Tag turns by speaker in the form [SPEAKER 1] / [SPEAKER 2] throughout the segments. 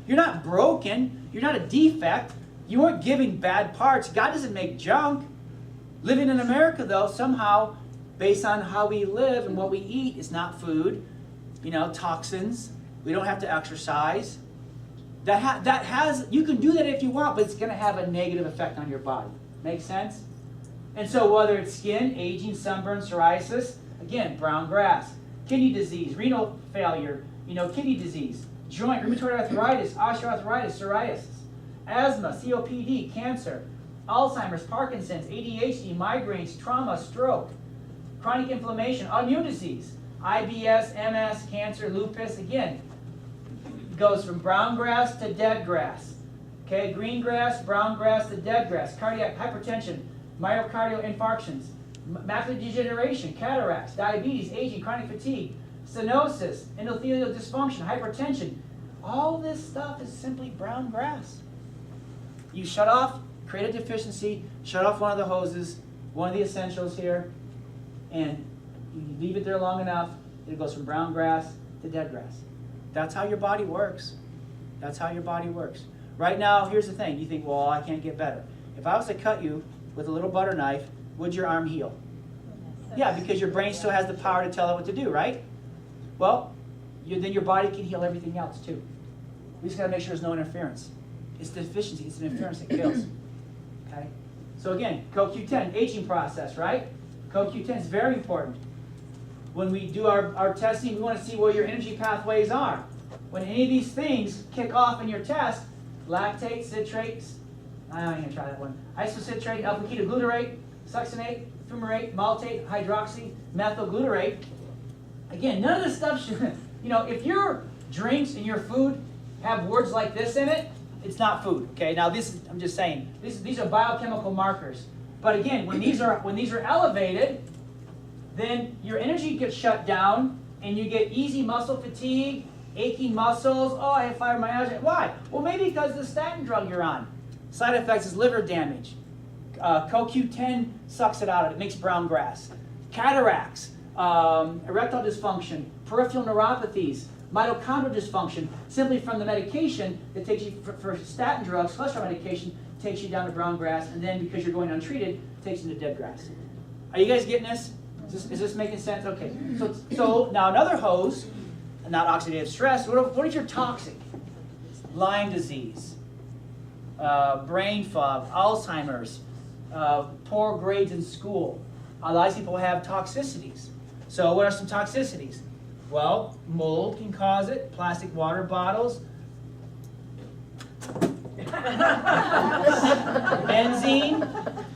[SPEAKER 1] You're not broken. You're not a defect. You weren't giving bad parts. God doesn't make junk. Living in America, though, somehow, based on how we live and what we eat, is not food. You know, toxins. We don't have to exercise. You can do that if you want, but it's going to have a negative effect on your body. Make sense? And so whether it's skin, aging, sunburn, psoriasis, again, brown grass, kidney disease, renal failure, kidney disease, joint, rheumatoid arthritis, osteoarthritis, psoriasis, asthma, COPD, cancer, Alzheimer's, Parkinson's, ADHD, migraines, trauma, stroke, chronic inflammation, autoimmune disease, IBS, MS, cancer, lupus, again, goes from brown grass to dead grass. Okay, green grass, brown grass to dead grass, cardiac hypertension, myocardial infarctions, macular degeneration, cataracts, diabetes, aging, chronic fatigue, stenosis, endothelial dysfunction, hypertension. All this stuff is simply brown grass. You shut off, create a deficiency, shut off one of the hoses, one of the essentials here, and you leave it there long enough, it goes from brown grass to dead grass. That's how your body works. That's how your body works. Right now, here's the thing. You think, well, I can't get better. If I was to cut you with a little butter knife, would your arm heal? Yeah, because your brain still has the power to tell it what to do, right? Well, then your body can heal everything else too. We just got to make sure there's no interference. It's the deficiency. It's an interference that kills. Okay? So again, CoQ10, aging process, right? CoQ10 is very important. When we do our testing, we want to see where your energy pathways are. When any of these things kick off in your test, lactate, citrates, I'm not going to try that one, isocitrate, alpha-ketoglutarate, succinate, fumarate, maltate, hydroxy, methylglutarate. Again, none of this stuff should, if your drinks and your food have words like this in it, it's not food. Okay, now I'm just saying, these are biochemical markers. But again, when these are elevated, then your energy gets shut down and you get easy muscle fatigue, aching muscles. Oh, I have fibromyalgia. Why? Well, maybe because of the statin drug you're on. Side effects is liver damage. CoQ10 sucks it out of it. It makes brown grass. Cataracts, erectile dysfunction, peripheral neuropathies, mitochondrial dysfunction, simply from the medication that takes you, for statin drugs, cholesterol medication, takes you down to brown grass, and then because you're going untreated, takes you to dead grass. Are you guys getting this? Is this making sense? Okay. So now another hose, not oxidative stress. What is your toxic? Lyme disease, brain fog, Alzheimer's, poor grades in school. A lot of people have toxicities. So what are some toxicities? Well, mold can cause it, plastic water bottles, benzene,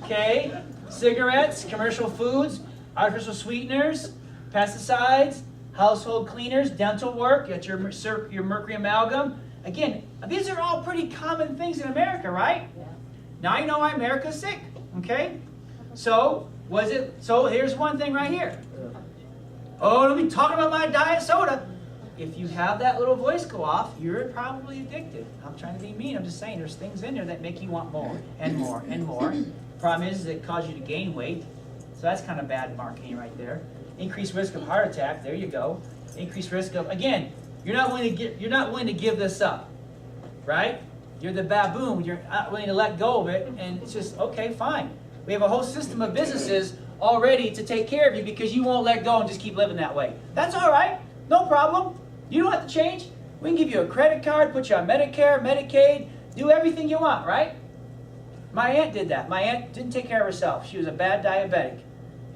[SPEAKER 1] okay, cigarettes, commercial foods, artificial sweeteners, pesticides, household cleaners, dental work, you got your mercury amalgam. Again, these are all pretty common things in America, right? Yeah. Now you know why America's sick, okay? So here's one thing right here. Oh, let me talk about my diet soda. If you have that little voice go off, you're probably addicted. I'm trying to be mean. I'm just saying there's things in there that make you want more and more and more. Problem is it causes you to gain weight. So that's kind of bad marketing right there. Increased risk of heart attack. There you go. Increased risk of, again, you're not willing to give this up, right? You're the baboon. You're not willing to let go of it, and it's just okay, fine. We have a whole system of businesses all ready to take care of you because you won't let go and just keep living that way. That's all right. No problem. You don't have to change. We can give you a credit card, put you on Medicare, Medicaid, do everything you want, right? My aunt did that. My aunt didn't take care of herself. She was a bad diabetic.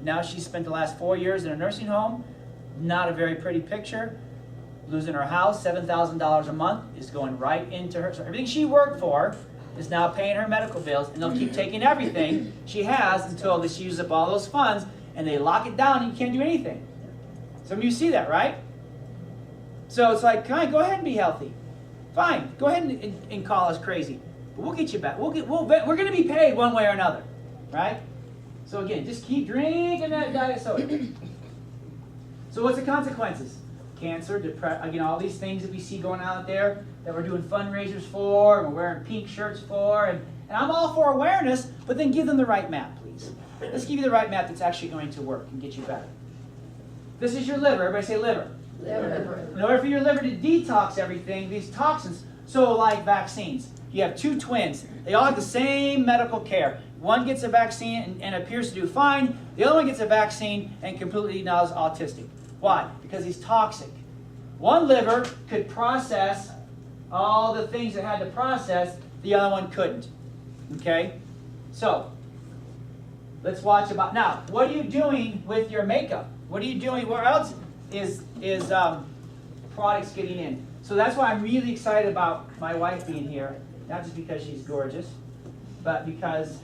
[SPEAKER 1] Now she spent the last 4 years in a nursing home. Not a very pretty picture. Losing her house, $7,000 a month is going right into her. So everything she worked for is now paying her medical bills, and they'll keep taking everything she has until she uses up all those funds, and they lock it down and you can't do anything. Some of you see that, right? So it's like, fine, go ahead and be healthy. Fine, go ahead and call us crazy. But we'll get you back. We're going to be paid one way or another, right? So again, just keep drinking that diet soda. So what's the consequences? Cancer, depression, again, all these things that we see going on out there that we're doing fundraisers for, and we're wearing pink shirts for, and I'm all for awareness, but then give them the right map, please. Let's give you the right map that's actually going to work and get you better. This is your liver. Everybody say liver.
[SPEAKER 2] Liver.
[SPEAKER 1] In order for your liver to detox everything, these toxins, So like vaccines. You have two twins. They all have the same medical care. One gets a vaccine and appears to do fine. The other one gets a vaccine and completely now is autistic. Why? Because he's toxic. One liver could process all the things it had to process. The other one couldn't. Okay? So, let's watch about, now, what are you doing with your makeup? What are you doing? Where else is products getting in? So that's why I'm really excited about my wife being here. Not just because she's gorgeous, but because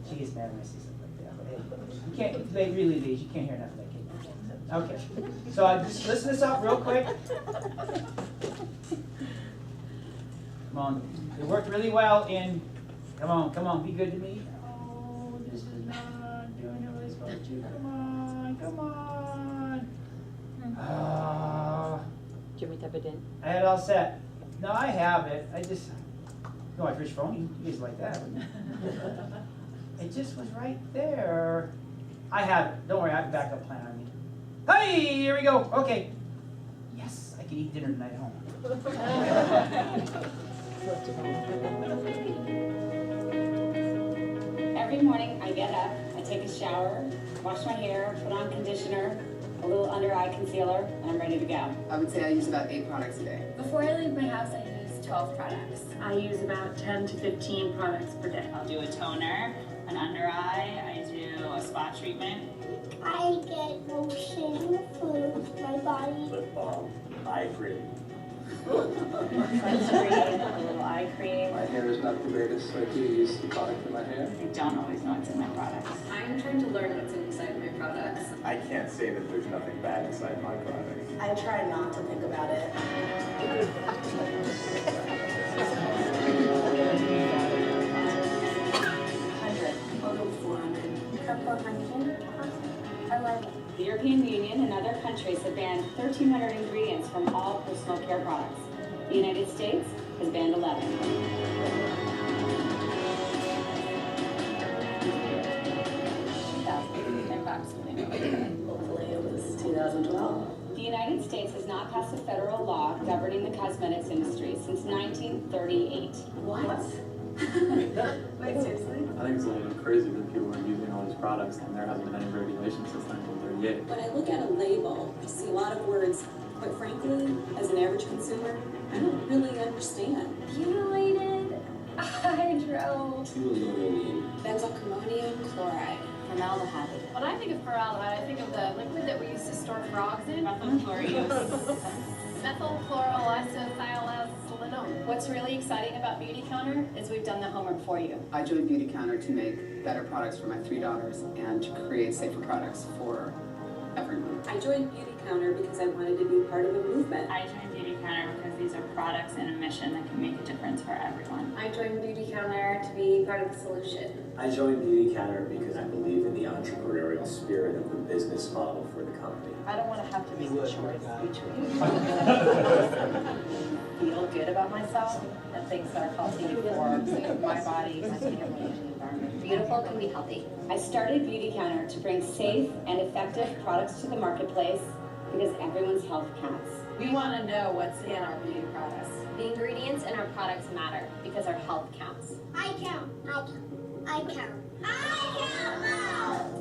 [SPEAKER 1] she gets mad when I say something like that. But hey, you can't, they really leave. You can't hear enough of that kid. Okay. So I just listen this up real quick. Come on. It worked really well in, come on, be good to me. Oh, this is not doing what it's supposed to. Come on.
[SPEAKER 2] Do you want me to type it in?
[SPEAKER 1] I had it all set. No, I have it. I just, no, I first phone you guys like that. It just was right there. I have it. Don't worry, I have a backup plan on me. Hey, here we go. Okay. Yes, I can eat dinner tonight at home.
[SPEAKER 3] Every morning I get up, I take a shower, wash my hair, put on conditioner, a little under eye concealer, and I'm ready to go.
[SPEAKER 4] I would say I use about 8 products a day.
[SPEAKER 5] Before I leave my house, I use 12 products.
[SPEAKER 6] I use about 10 to 15 products per day.
[SPEAKER 3] I'll do a toner, an under eye, I do a spot treatment.
[SPEAKER 7] I get lotion, food, my body.
[SPEAKER 8] Lip balm, eye cream.
[SPEAKER 3] Sunscreen, a little eye cream.
[SPEAKER 9] My hair is not the greatest, so I do use the product in my hair.
[SPEAKER 3] I don't always know what's in my products.
[SPEAKER 5] I'm trying to learn what's inside my products.
[SPEAKER 8] I can't say that there's nothing bad inside my products.
[SPEAKER 4] I try not to think about it.
[SPEAKER 5] I'll go 400.
[SPEAKER 7] Couple hundred. I like it.
[SPEAKER 3] The European Union and other countries have banned 1,300 ingredients from all personal care products. The United States has banned 11. I'm vaccinated.
[SPEAKER 4] Hopefully it was 2012.
[SPEAKER 3] The United States has not passed a federal law governing the cosmetics industry since 1938.
[SPEAKER 5] What? Wait, seriously?
[SPEAKER 9] I think it's a little bit crazy that people are using all these products and there hasn't been any regulation since 1938.
[SPEAKER 10] When I look at a label, I see a lot of words. Quite frankly, as an average consumer, I don't really understand.
[SPEAKER 5] Butylated hydro.
[SPEAKER 10] Benzoammonium chloride.
[SPEAKER 3] Formaldehyde.
[SPEAKER 5] When I think of formaldehyde, I think of the liquid that we used to store frogs in.
[SPEAKER 3] Methylchloride.
[SPEAKER 5] Methylchlorolysothioacetylenol. What's really exciting about Beauty Counter is we've done the homework for you.
[SPEAKER 4] I joined Beauty Counter to make better products for my 3 daughters and to create safer products for everyone.
[SPEAKER 10] I joined Beauty Counter because I wanted to be part of a movement.
[SPEAKER 3] I joined Beauty Counter because these are products and a mission that can make a difference for everyone.
[SPEAKER 5] I joined Beauty Counter to be part of the solution.
[SPEAKER 8] I joined Beauty Counter because I believe in the entrepreneurial spirit of the business model for the company.
[SPEAKER 2] I don't want to have to make the choice between feel good about myself and things that are healthy for my body, my family, and the environment.
[SPEAKER 5] Beautiful can be healthy.
[SPEAKER 3] I started Beauty Counter to bring safe and effective products to the marketplace because everyone's health counts.
[SPEAKER 5] We want to know what's in our beauty products. The ingredients in our products matter because our health counts.
[SPEAKER 7] I count.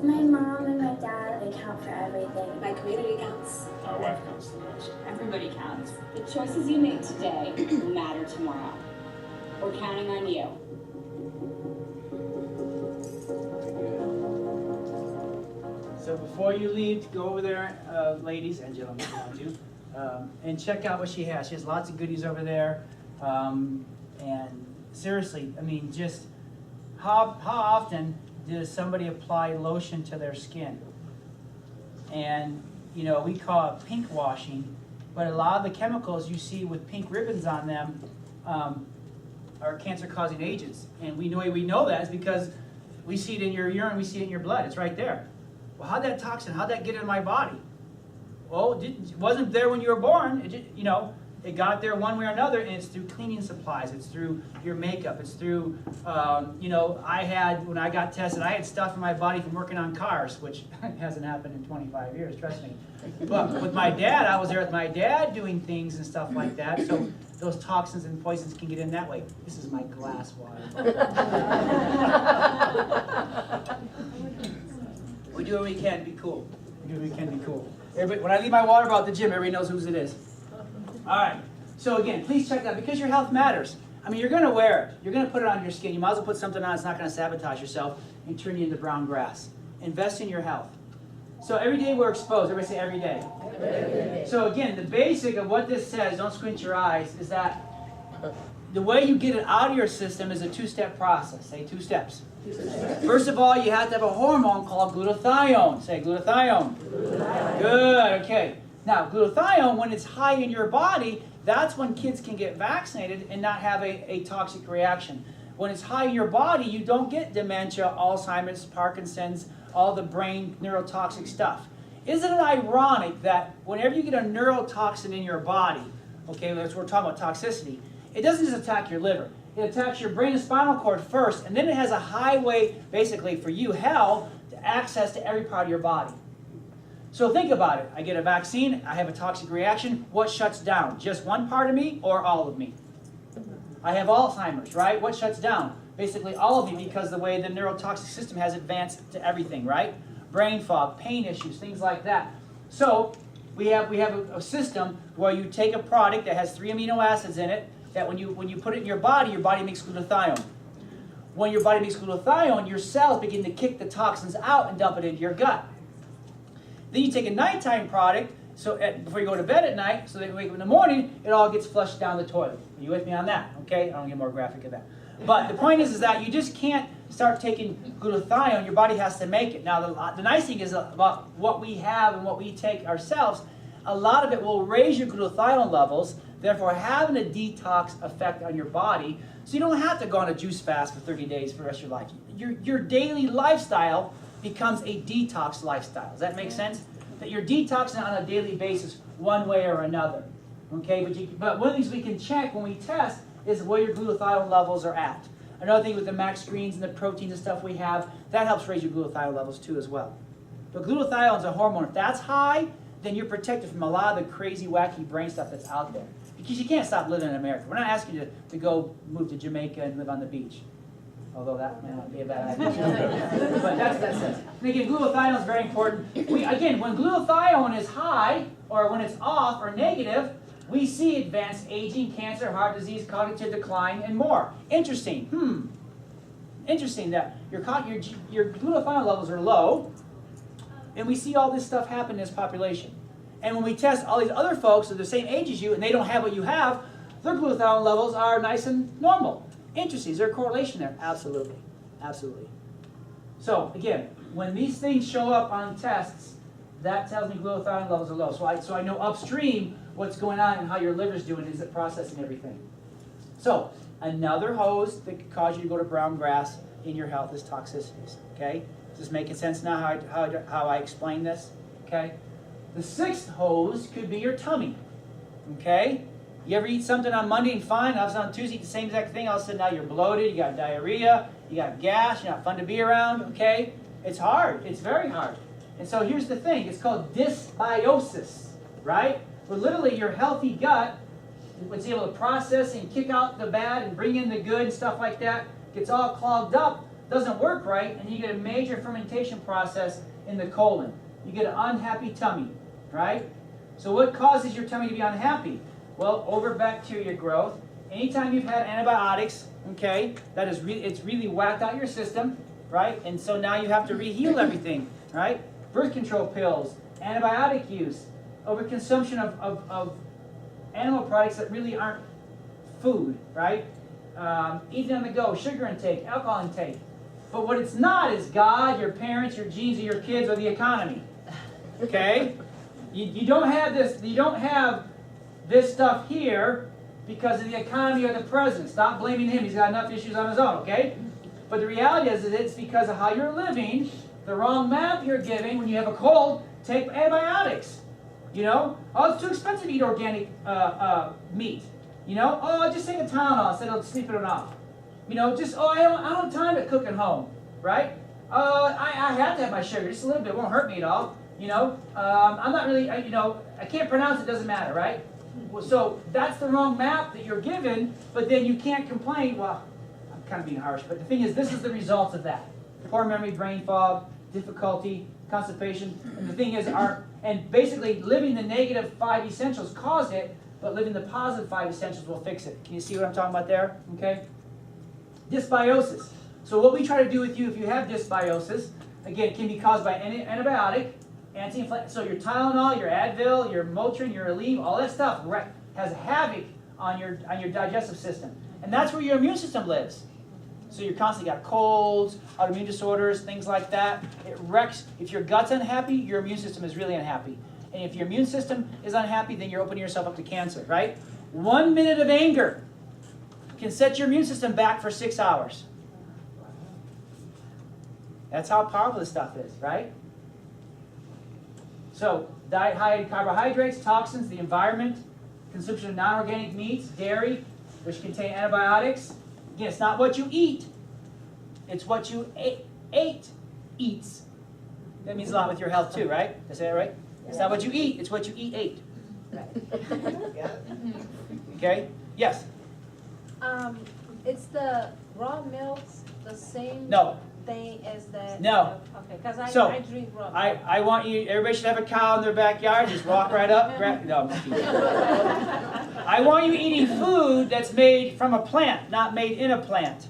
[SPEAKER 7] My mom and my dad, they count for everything.
[SPEAKER 10] My community counts.
[SPEAKER 8] My wife counts the most.
[SPEAKER 3] Everybody counts. The choices you make today matter tomorrow. We're counting on you.
[SPEAKER 1] So before you leave, go over there, ladies and gentlemen, if you want to, and check out what she has. She has lots of goodies over there. And seriously, I mean, just how often does somebody apply lotion to their skin? And, you know, we call it pink washing, but a lot of the chemicals you see with pink ribbons on them are cancer-causing agents. And we know that is because we see it in your urine, we see it in your blood. It's right there. Well, how'd that toxin, how'd that get in my body? Well, it wasn't there when you were born. It just, you know, it got there one way or another, and it's through cleaning supplies. It's through your makeup. It's through, you know, when I got tested, I had stuff in my body from working on cars, which hasn't happened in 25 years, trust me. But with my dad, I was there with my dad doing things and stuff like that. So those toxins and poisons can get in that way. This is my glass water. We do what we can, be cool. We do what we can, be cool. Everybody, when I leave my water bottle at the gym, everybody knows whose it is. All right. So again, please check that because your health matters. I mean, you're going to wear it. You're going to put it on your skin. You might as well put something on that's not going to sabotage yourself and turn you into brown grass. Invest in your health. So every day we're exposed. Everybody say every day. Every day. So again, the basic of what this says, don't squint your eyes, is that the way you get it out of your system is a two-step process. Say 2 steps. First of all, you have to have a hormone called glutathione. Say glutathione. Good, okay. Now, glutathione, when it's high in your body, that's when kids can get vaccinated and not have a toxic reaction. When it's high in your body, you don't get dementia, Alzheimer's, Parkinson's, all the brain neurotoxic stuff. Isn't it ironic that whenever you get a neurotoxin in your body, okay, we're talking about toxicity, it doesn't just attack your liver. It attacks your brain and spinal cord first, and then it has a highway, basically for you, hell, to access to every part of your body. So think about it. I get a vaccine, I have a toxic reaction. What shuts down? Just one part of me or all of me? I have Alzheimer's, right? What shuts down? Basically all of me, because the way the neurotoxic system has advanced to everything, right? Brain fog, pain issues, things like that. So we have a system where you take a product that has 3 amino acids in it, that when you put it in your body makes glutathione. When your body makes glutathione, your cells begin to kick the toxins out and dump it into your gut. Then you take a nighttime product, so before you go to bed at night, so that you wake up in the morning, it all gets flushed down the toilet. Are you with me on that? Okay, I don't get more graphic of that. But the point is that you just can't start taking glutathione. Your body has to make it. Now, the nice thing is about what we have and what we take ourselves, a lot of it will raise your glutathione levels, therefore having a detox effect on your body, so you don't have to go on a juice fast for 30 days for the rest of your life. Your daily lifestyle becomes a detox lifestyle. Does that make sense? That you're detoxing on a daily basis one way or another. Okay, but one of the things we can check when we test is where your glutathione levels are at. Another thing with the max screens and the proteins and stuff we have, that helps raise your glutathione levels too as well. But glutathione is a hormone. If that's high, then you're protected from a lot of the crazy, wacky brain stuff that's out there. Because you can't stop living in America. We're not asking you to go move to Jamaica and live on the beach. Although that may not be a bad idea. But that's what that says. And again, glutathione is very important. Again, when glutathione is high, or when it's off or negative, we see advanced aging, cancer, heart disease, cognitive decline, and more. Interesting. Interesting that your glutathione levels are low, and we see all this stuff happen in this population. And when we test all these other folks that are the same age as you, and they don't have what you have, their glutathione levels are nice and normal. Interesting. Is there a correlation there? Absolutely. Absolutely. So, again, when these things show up on tests, that tells me glutathione levels are low. So I know upstream what's going on and how your liver's doing. Is it processing everything? So, another hose that could cause you to go to brown grass in your health is toxicities. Okay? Is this making sense now how I explain this? Okay? The 6th hose could be your tummy. Okay? You ever eat something on Monday and fine, all of a sudden on Tuesday eat the same exact thing, all of a sudden now you're bloated, you got diarrhea, you got gas, you're not fun to be around, okay? It's hard. It's very hard. And so here's the thing. It's called dysbiosis, right? Where literally your healthy gut was able to process and kick out the bad and bring in the good and stuff like that, gets all clogged up, doesn't work right, and you get a major fermentation process in the colon. You get an unhappy tummy, right? So what causes your tummy to be unhappy? Well, over bacteria growth. Anytime you've had antibiotics, okay, it's really whacked out your system, right? And so now you have to reheal everything, right? Birth control pills, antibiotic use, overconsumption of animal products that really aren't food, right? Eating on the go, sugar intake, alcohol intake. But what it's not is God, your parents, your genes, or your kids, or the economy. Okay? You don't have this. You don't have this stuff here because of the economy or the president. Stop blaming him. He's got enough issues on his own, okay? But the reality is that it's because of how you're living, the wrong map you're giving. When you have a cold, take antibiotics. You know? Oh, it's too expensive to eat organic meat. You know? Oh, just take a Tylenol instead of sleeping it off. You know, just, I don't have time to cook at home, right? I have to have my sugar, just a little bit. It won't hurt me at all. You know? I'm not really, I can't pronounce it, doesn't matter, right? So that's the wrong map that you're given, but then you can't complain. Well, I'm kind of being harsh, but the thing is, this is the results of that. Poor memory, brain fog, difficulty, constipation. And the thing is, and basically living the negative 5 essentials caused it, but living the positive 5 essentials will fix it. Can you see what I'm talking about there? Okay? Dysbiosis. So what we try to do with you if you have dysbiosis, again, it can be caused by any antibiotic, anti-inflammatory. So your Tylenol, your Advil, your Motrin, your Aleve, all that stuff has havoc on your digestive system. And that's where your immune system lives. So you're constantly got colds, autoimmune disorders, things like that. It wrecks. If your gut's unhappy, your immune system is really unhappy. And if your immune system is unhappy, then you're opening yourself up to cancer, right? 1 minute of anger can set your immune system back for 6 hours. That's how powerful this stuff is, right? So, diet high in carbohydrates, toxins, the environment, consumption of non-organic meats, dairy, which contain antibiotics. Again, it's not what you eat, it's what you ate eats. That means a lot with your health too, right? Did I say that right? It's not what you eat, it's what you ate. Okay? Yes?
[SPEAKER 11] It's the raw milks the same thing as the...
[SPEAKER 1] No.
[SPEAKER 11] Okay, because I drink raw milk.
[SPEAKER 1] I want you, everybody should have a cow in their backyard, just walk right up, no, I'm just kidding. I want you eating food that's made from a plant, not made in a plant.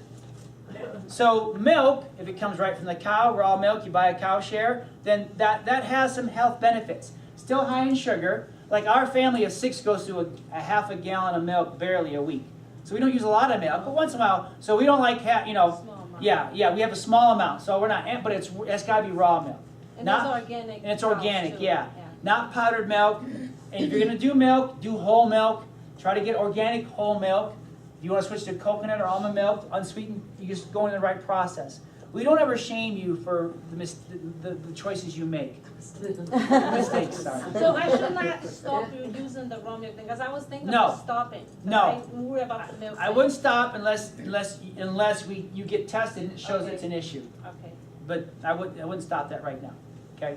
[SPEAKER 1] So milk, if it comes right from the cow, raw milk, you buy a cow share, then that has some health benefits. Still high in sugar. Like our family of 6 goes through a half a gallon of milk barely a week. So we don't use a lot of milk, but once in a while, so we don't like, we have a small amount. So we're not, but it's got to be raw milk.
[SPEAKER 11] And it's organic.
[SPEAKER 1] And it's organic, yeah. Not powdered milk. And if you're going to do milk, do whole milk. Try to get organic whole milk. If you want to switch to coconut or almond milk, unsweetened, you just go in the right process. We don't ever shame you for the choices you make. Mistakes, sorry.
[SPEAKER 11] So I should not stop using the raw milk thing, because I was thinking about stopping.
[SPEAKER 1] No.
[SPEAKER 11] I worry about the milk.
[SPEAKER 1] I wouldn't stop unless you get tested and it shows it's an issue.
[SPEAKER 11] Okay.
[SPEAKER 1] But I wouldn't stop that right now. Okay.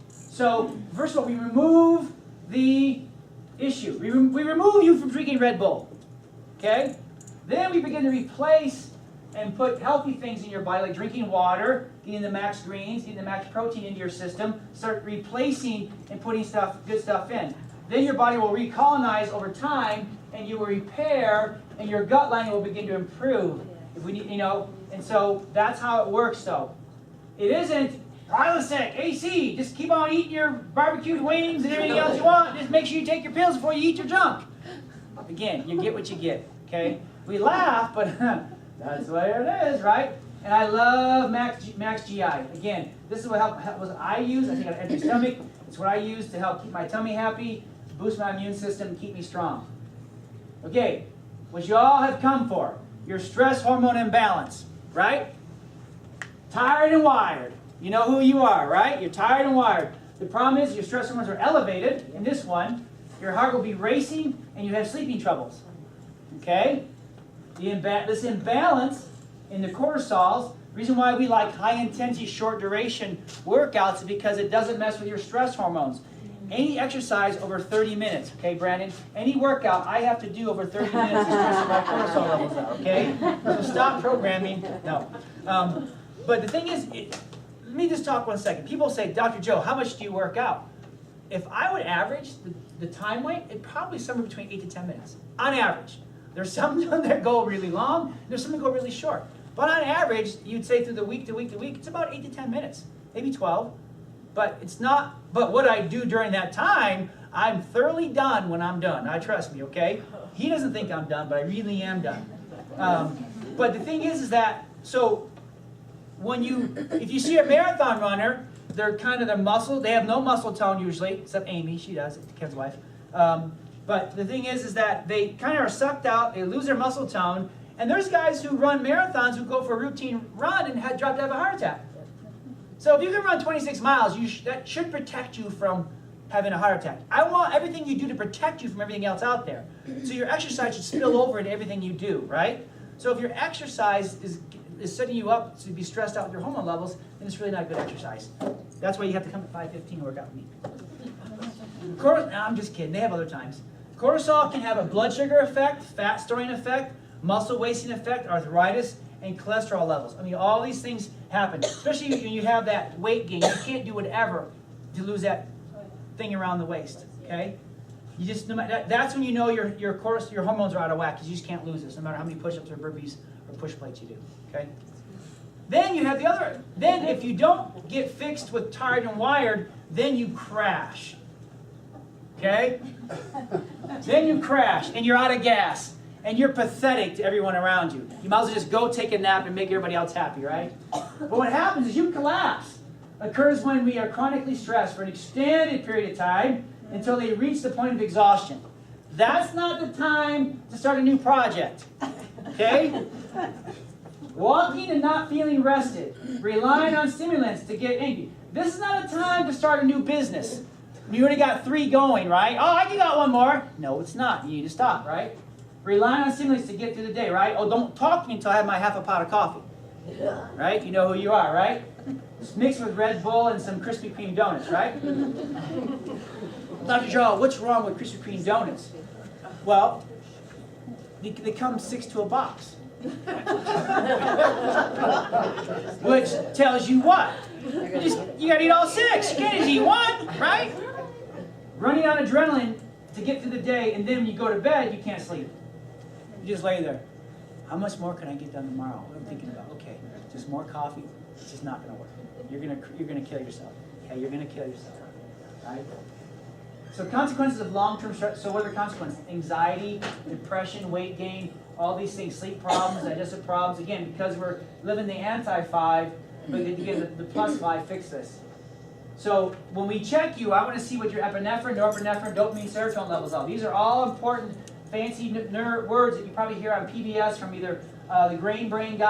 [SPEAKER 1] So first of all, we remove the issue. We remove you from drinking Red Bull. Okay. Then we begin to replace and put healthy things in your body, like drinking water, getting the max greens, getting the max protein into your system. Start replacing and putting good stuff in. Then your body will recolonize over time, and you will repair, and your gut lining will begin to improve. If we need, and so that's how it works. Though it isn't Prilosec, AC. Just keep on eating your barbecued wings and everything else you want. Just make sure you take your pills before you eat your junk. Again, you get what you get. Okay, we laugh, but. That's the way it is, right? And I love Max GI. Again, this is what I use. I think on empty stomach. It's what I use to help keep my tummy happy, boost my immune system, and keep me strong. Okay, what you all have come for, your stress hormone imbalance, right? Tired and wired. You know who you are, right? You're tired and wired. The problem is your stress hormones are elevated. In this one, your heart will be racing, and you have sleeping troubles. Okay? This imbalance in the cortisols, the reason why we like high-intensity, short-duration workouts is because it doesn't mess with your stress hormones. Any exercise over 30 minutes, okay, Brandon? Any workout I have to do over 30 minutes is stressing my cortisol levels out, okay? So stop programming. No. But the thing is, let me just talk 1 second. People say, Dr. Joe, how much do you work out? If I would average the time weight, it'd probably be somewhere between 8 to 10 minutes, on average. There's some that go really long, there's some that go really short. But on average, you'd say through the week to week to week, it's about 8 to 10 minutes, maybe 12. But it's not, but what I do during that time, I'm thoroughly done when I'm done. Trust me, okay? He doesn't think I'm done, but I really am done. But the thing is that, so if you see a marathon runner, they're kind of their muscle, they have no muscle tone usually, except Amy, she does, Ken's wife. But the thing is that they kind of are sucked out, they lose their muscle tone, and there's guys who run marathons who go for a routine run and drop to have a heart attack. So if you can run 26 miles, that should protect you from having a heart attack. I want everything you do to protect you from everything else out there. So your exercise should spill over into everything you do, right? So if your exercise is setting you up to be stressed out with your hormone levels, then it's really not good exercise. That's why you have to come at 5:15 and work out with me. No, I'm just kidding. They have other times. Cortisol can have a blood sugar effect, fat storing effect, muscle wasting effect, arthritis, and cholesterol levels. I mean, all these things happen, especially when you have that weight gain. You can't do whatever to lose that thing around the waist, okay? You just, no matter, that's when you know your hormones are out of whack, because you just can't lose this, no matter how many push-ups or burpees or push plates you do, okay? Then you have the other, then if you don't get fixed with Tired and Wired, then you crash, okay? Then you crash, and you're out of gas, and you're pathetic to everyone around you. You might as well just go take a nap and make everybody else happy, right? But what happens is you collapse. Occurs when we are chronically stressed for an extended period of time until they reach the point of exhaustion. That's not the time to start a new project, okay? Walking and not feeling rested, relying on stimulants to get angry. This is not a time to start a new business. You already got 3 going, right? Oh, I got 1 more. No, it's not. You need to stop, right? Relying on stimulants to get through the day, right? Oh, don't talk to me until I have my half a pot of coffee. Right? You know who you are, right? It's mixed with Red Bull and some Krispy Kreme donuts, right? Dr. Joe, what's wrong with Krispy Kreme donuts? Well, they come 6 to a box. Which tells you what? You gotta eat all 6. You can't just eat 1, right? Running on adrenaline to get through the day, and then when you go to bed, you can't sleep. You just lay there. How much more can I get done tomorrow? What I'm thinking about, okay, just more coffee. It's just not gonna work. You're gonna kill yourself. Okay, you're gonna kill yourself. Right? So consequences of long-term stress. So what are the consequences? Anxiety, depression, weight gain, all these things, sleep problems, digestive problems. Again, because we're living the anti-5, but again, the plus 5 fix this. So when we check you, I want to see what your epinephrine, norepinephrine, dopamine, serotonin levels are. These are all important fancy words that you probably hear on PBS from either the Grain Brain guy